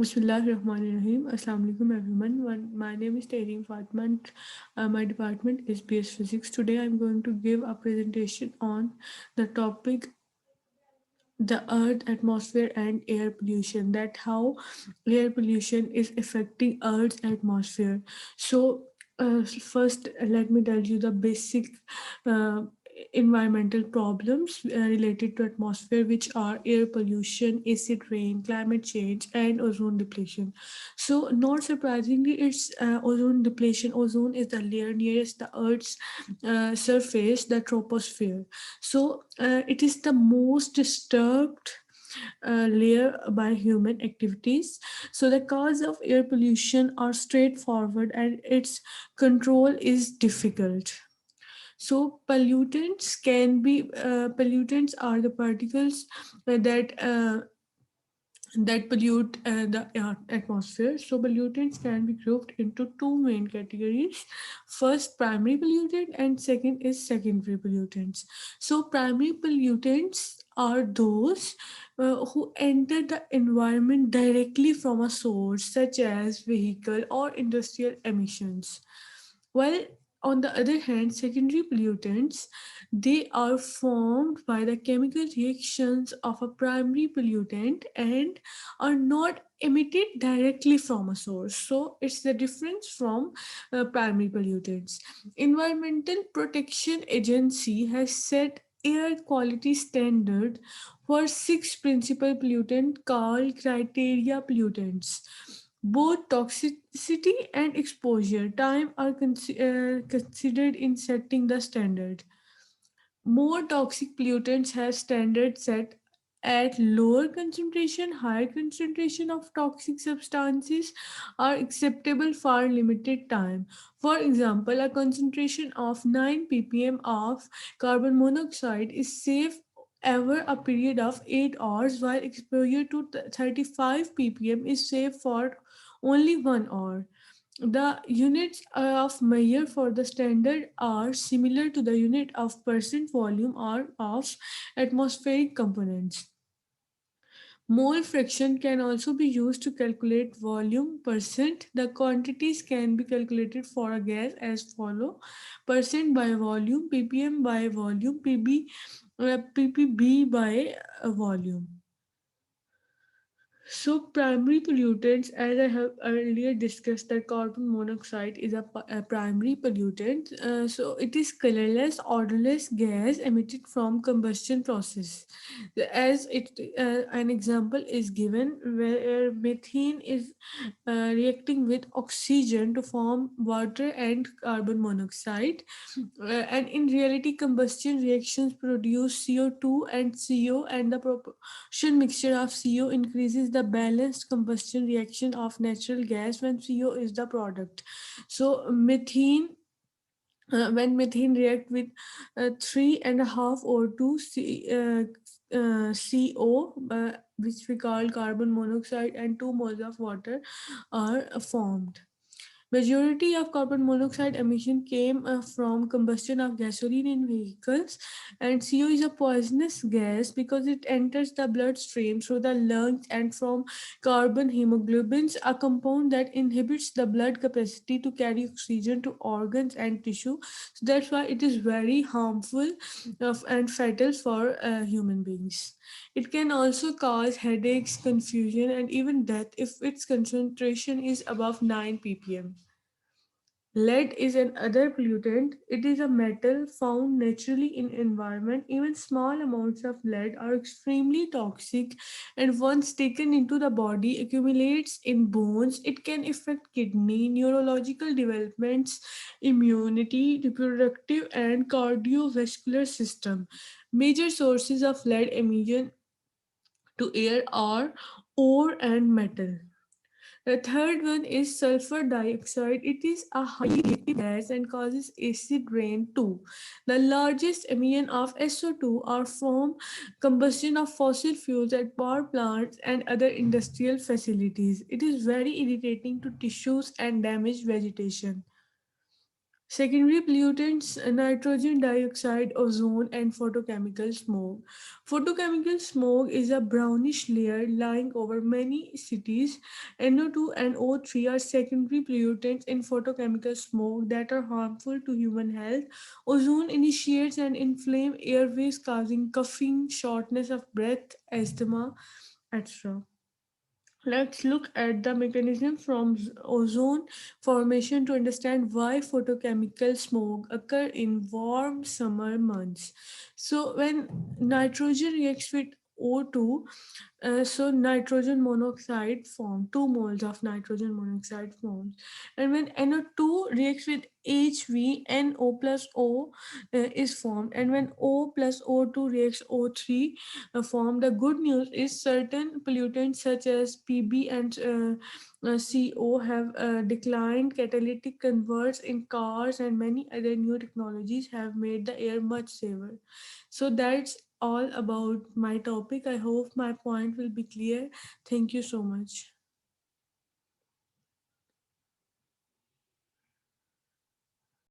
Bismillahirrahmanirrahim. Assalamu alaikum everyone. My name is Tareem Fatma and my department is BS Physics. Today I'm going to give a presentation on the topic the earth, atmosphere and air pollution, that how air pollution is affecting earth's atmosphere. So first let me tell you the basic uh, environmental problems related to atmosphere, which are air pollution, acid rain, climate change and ozone depletion. So not surprisingly, it's ozone depletion. Ozone is the layer nearest the earth's surface, the troposphere. So it is the most disturbed layer by human activities. So the cause of air pollution are straightforward and its control is difficult. So pollutants are the particles that pollute the atmosphere. So pollutants can be grouped into two main categories. First, primary pollutant, and second is secondary pollutants. So primary pollutants are those who enter the environment directly from a source, such as vehicle or industrial emissions. While on the other hand, secondary pollutants, they are formed by the chemical reactions of a primary pollutant and are not emitted directly from a source. So it's the difference from primary pollutants. Environmental Protection Agency has set air quality standard for six principal pollutants called criteria pollutants. Both toxicity and exposure time are considered in setting the standard. More toxic pollutants have standards set at lower concentration. Higher concentration of toxic substances are acceptable for limited time. For example, a concentration of 9 ppm of carbon monoxide is safe over a period of 8 hours, while exposure to 35 ppm is safe for only 1 hour. The units of measure for the standard are similar to the unit of percent volume or of atmospheric components. Mole fraction can also be used to calculate volume percent. The quantities can be calculated for a gas as follow: percent by volume, ppm by volume, ppb by volume. So, primary pollutants, as I have earlier discussed, that carbon monoxide is a primary pollutant. So, it is colorless, odorless gas emitted from combustion process. As an example is given where methane is reacting with oxygen to form water and carbon monoxide. And in reality, combustion reactions produce CO2 and CO, and the proportion mixture of CO increases the balanced combustion reaction of natural gas when CO is the product. So, when methane react with 3.5 O2 CO, which we call carbon monoxide, and 2 moles of water are formed. Majority of carbon monoxide emission came from combustion of gasoline in vehicles, and CO is a poisonous gas because it enters the bloodstream through the lungs and from carbon hemoglobins, a compound that inhibits the blood capacity to carry oxygen to organs and tissue. So that's why it is very harmful and fatal for human beings. It can also cause headaches, confusion, and even death if its concentration is above 9 ppm. Lead is another pollutant. It is a metal found naturally in environment. Even small amounts of lead are extremely toxic, and once taken into the body accumulates in bones. It can affect kidney, neurological developments, immunity, reproductive and cardiovascular system. Major sources of lead emission to air are ore and metal. The third one is sulfur dioxide. It is a highly reactive gas and causes acid rain too. The largest emission of SO2 are from combustion of fossil fuels at power plants and other industrial facilities. It is very irritating to tissues and damage vegetation. Secondary pollutants, nitrogen dioxide, ozone, and photochemical smoke. Photochemical smoke is a brownish layer lying over many cities. NO2 and O3 are secondary pollutants in photochemical smoke that are harmful to human health. Ozone initiates and inflames airways, causing coughing, shortness of breath, asthma, etc. Let's look at the mechanism from ozone formation to understand why photochemical smoke occur in warm summer months. So when nitrogen reacts with O2, so nitrogen monoxide form 2 moles of nitrogen monoxide forms, and when NO2 reacts with HV, NO plus O is formed, and when O plus O2 reacts O3 form. The good news is certain pollutants such as PB and CO have declined. Catalytic converts in cars and many other new technologies have made the air much safer. So that's all about my topic. I hope my point will be clear. Thank you so much.